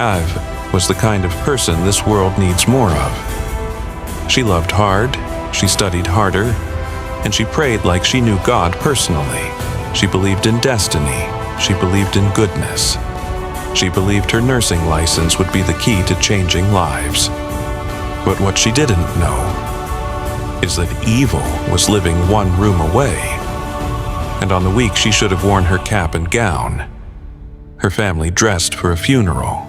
Ave was the kind of person this world needs more of. She loved hard, she studied harder, and she prayed like she knew God personally. She believed in destiny. She believed in goodness. She believed her nursing license would be the key to changing lives. But what she didn't know is that evil was living one room away. And on the week she should have worn her cap and gown, her family dressed for a funeral.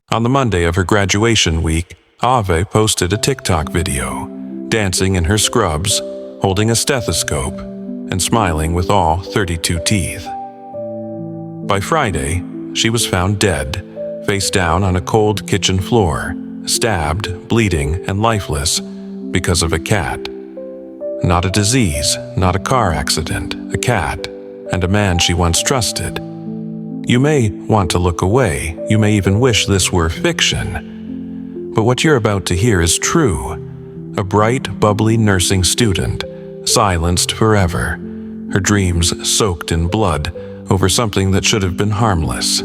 On the Monday of her graduation week, Ave posted a TikTok video, dancing in her scrubs, holding a stethoscope, and smiling with all 32 teeth. By Friday, she was found dead, face down on a cold kitchen floor, stabbed, bleeding, and lifeless because of a cat. Not a disease, not a car accident, a cat, and a man she once trusted. You may want to look away, you may even wish this were fiction, but what you're about to hear is true. A bright, bubbly nursing student, silenced forever, her dreams soaked in blood over something that should have been harmless.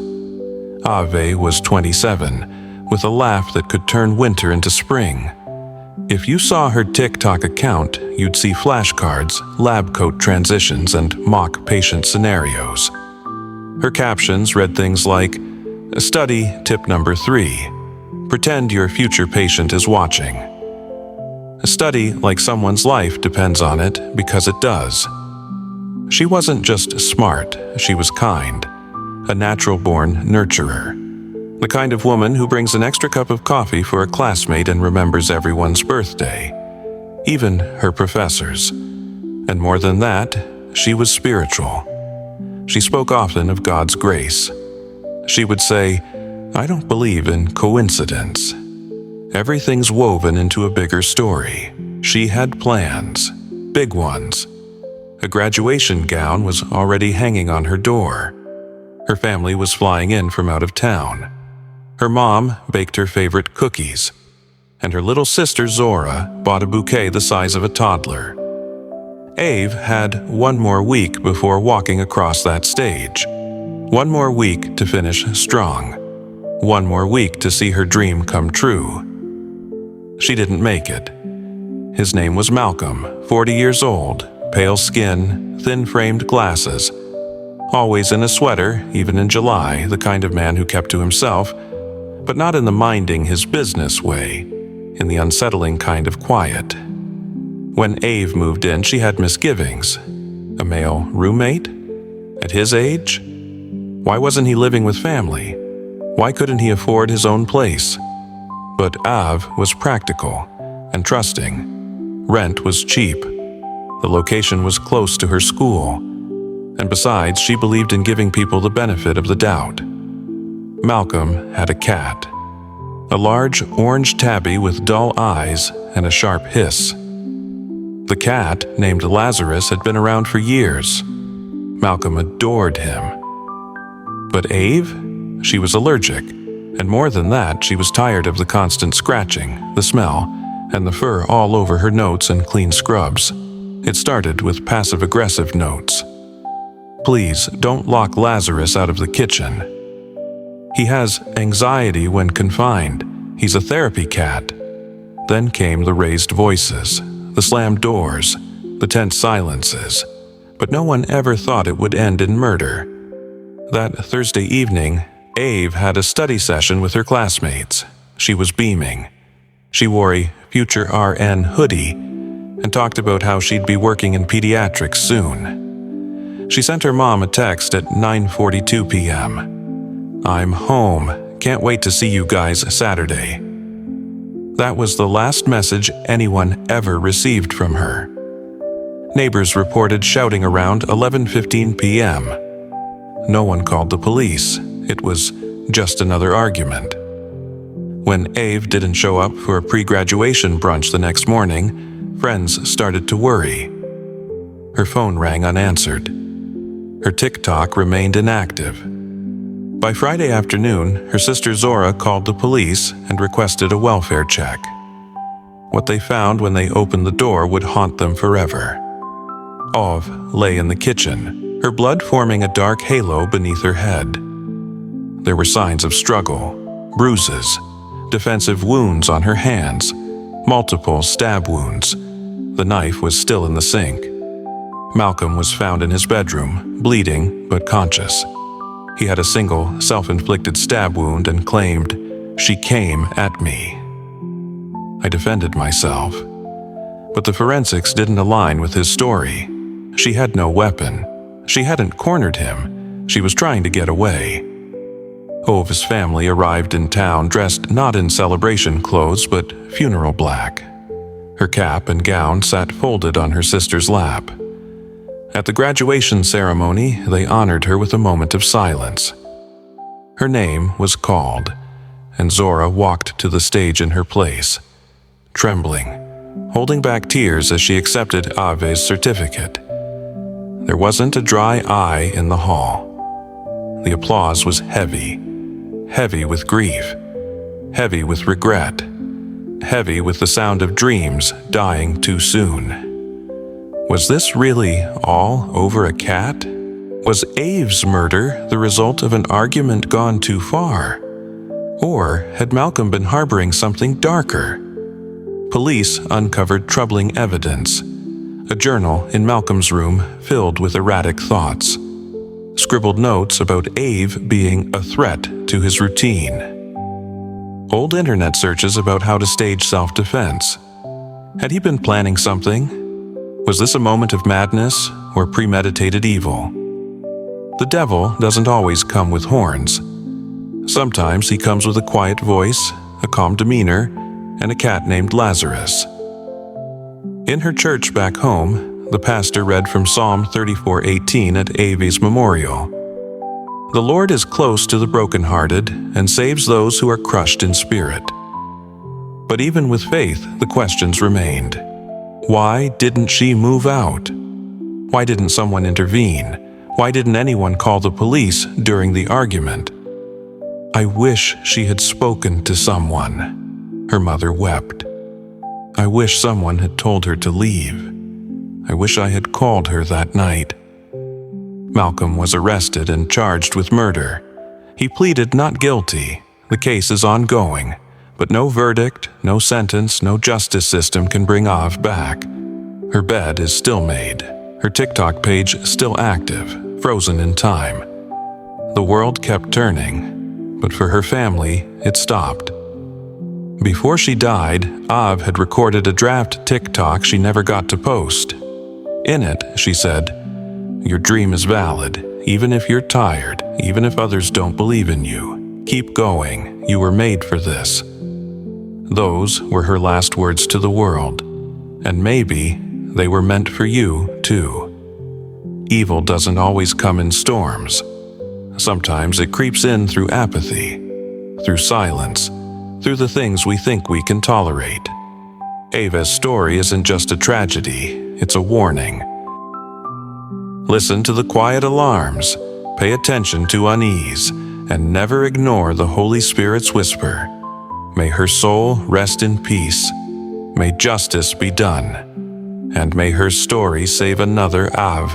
Ave was 27, with a laugh that could turn winter into spring. If you saw her TikTok account, you'd see flashcards, lab coat transitions, and mock patient scenarios. Her captions read things like, "Study tip number 3. Pretend your future patient is watching. Study like someone's life depends on it, because it does." She wasn't just smart, she was kind. A natural-born nurturer. The kind of woman who brings an extra cup of coffee for a classmate and remembers everyone's birthday. Even her professors. And more than that, she was spiritual. She spoke often of God's grace. She would say, "I don't believe in coincidence. Everything's woven into a bigger story." She had plans, big ones. A graduation gown was already hanging on her door. Her family was flying in from out of town. Her mom baked her favorite cookies, and her little sister Zora bought a bouquet the size of a toddler. Ave had one more week before walking across that stage. One more week to finish strong. One more week to see her dream come true. She didn't make it. His name was Malcolm, 40 years old, pale skin, thin-framed glasses. Always in a sweater, even in July, the kind of man who kept to himself, but not in the minding his business way, in the unsettling kind of quiet. When Ave moved in, she had misgivings. A male roommate? At his age? Why wasn't he living with family? Why couldn't he afford his own place? But Ave was practical and trusting. Rent was cheap. The location was close to her school. And besides, she believed in giving people the benefit of the doubt. Malcolm had a cat. A large orange tabby with dull eyes and a sharp hiss. The cat, named Lazarus, had been around for years. Malcolm adored him. But Ave? She was allergic. And more than that, she was tired of the constant scratching, the smell, and the fur all over her notes and clean scrubs. It started with passive-aggressive notes. "Please, don't lock Lazarus out of the kitchen. He has anxiety when confined. He's a therapy cat." Then came the raised voices, the slammed doors, the tense silences. But no one ever thought it would end in murder. That Thursday evening, Ave had a study session with her classmates. She was beaming. She wore a future RN hoodie and talked about how she'd be working in pediatrics soon. She sent her mom a text at 9:42 p.m. "I'm home. Can't wait to see you guys Saturday." That was the last message anyone ever received from her. Neighbors reported shouting around 11:15 p.m. No one called the police. It was just another argument. When Ave didn't show up for a pre-graduation brunch the next morning, friends started to worry. Her phone rang unanswered. Her TikTok remained inactive. By Friday afternoon, her sister Zora called the police and requested a welfare check. What they found when they opened the door would haunt them forever. Ove lay in the kitchen, her blood forming a dark halo beneath her head. There were signs of struggle, bruises, defensive wounds on her hands, multiple stab wounds. The knife was still in the sink. Malcolm was found in his bedroom, bleeding but conscious. He had a single, self-inflicted stab wound and claimed, "She came at me." I defended myself. But the forensics didn't align with his story. She had no weapon. She hadn't cornered him. She was trying to get away. Ove's family arrived in town dressed not in celebration clothes but funeral black. Her cap and gown sat folded on her sister's lap. At the graduation ceremony, they honored her with a moment of silence. Her name was called, and Zora walked to the stage in her place, trembling, holding back tears as she accepted Ave's certificate. There wasn't a dry eye in the hall. The applause was heavy, heavy with grief, heavy with regret, heavy with the sound of dreams dying too soon. Was this really all over a cat? Was Ave's murder the result of an argument gone too far? Or had Malcolm been harboring something darker? Police uncovered troubling evidence. A journal in Malcolm's room filled with erratic thoughts. Scribbled notes about Ave being a threat to his routine. Old internet searches about how to stage self-defense. Had he been planning something? Was this a moment of madness or premeditated evil? The devil doesn't always come with horns. Sometimes he comes with a quiet voice, a calm demeanor, and a cat named Lazarus. In her church back home, the pastor read from Psalm 34:18 at Ave's memorial. "The Lord is close to the brokenhearted and saves those who are crushed in spirit." But even with faith, the questions remained. Why didn't she move out? Why didn't someone intervene? Why didn't anyone call the police during the argument? "I wish she had spoken to someone," her mother wept. "I wish someone had told her to leave. I wish I had called her that night." Malcolm was arrested and charged with murder. He pleaded not guilty. The case is ongoing. But no verdict, no sentence, no justice system can bring Ave back. Her bed is still made. Her TikTok page still active, frozen in time. The world kept turning, but for her family, it stopped. Before she died, Ave had recorded a draft TikTok she never got to post. In it, she said, "Your dream is valid, even if you're tired, even if others don't believe in you. Keep going, you were made for this." Those were her last words to the world, and maybe they were meant for you, too. Evil doesn't always come in storms. Sometimes it creeps in through apathy, through silence, through the things we think we can tolerate. Ava's story isn't just a tragedy, it's a warning. Listen to the quiet alarms, pay attention to unease, and never ignore the Holy Spirit's whisper. May her soul rest in peace. May justice be done. And may her story save another Ave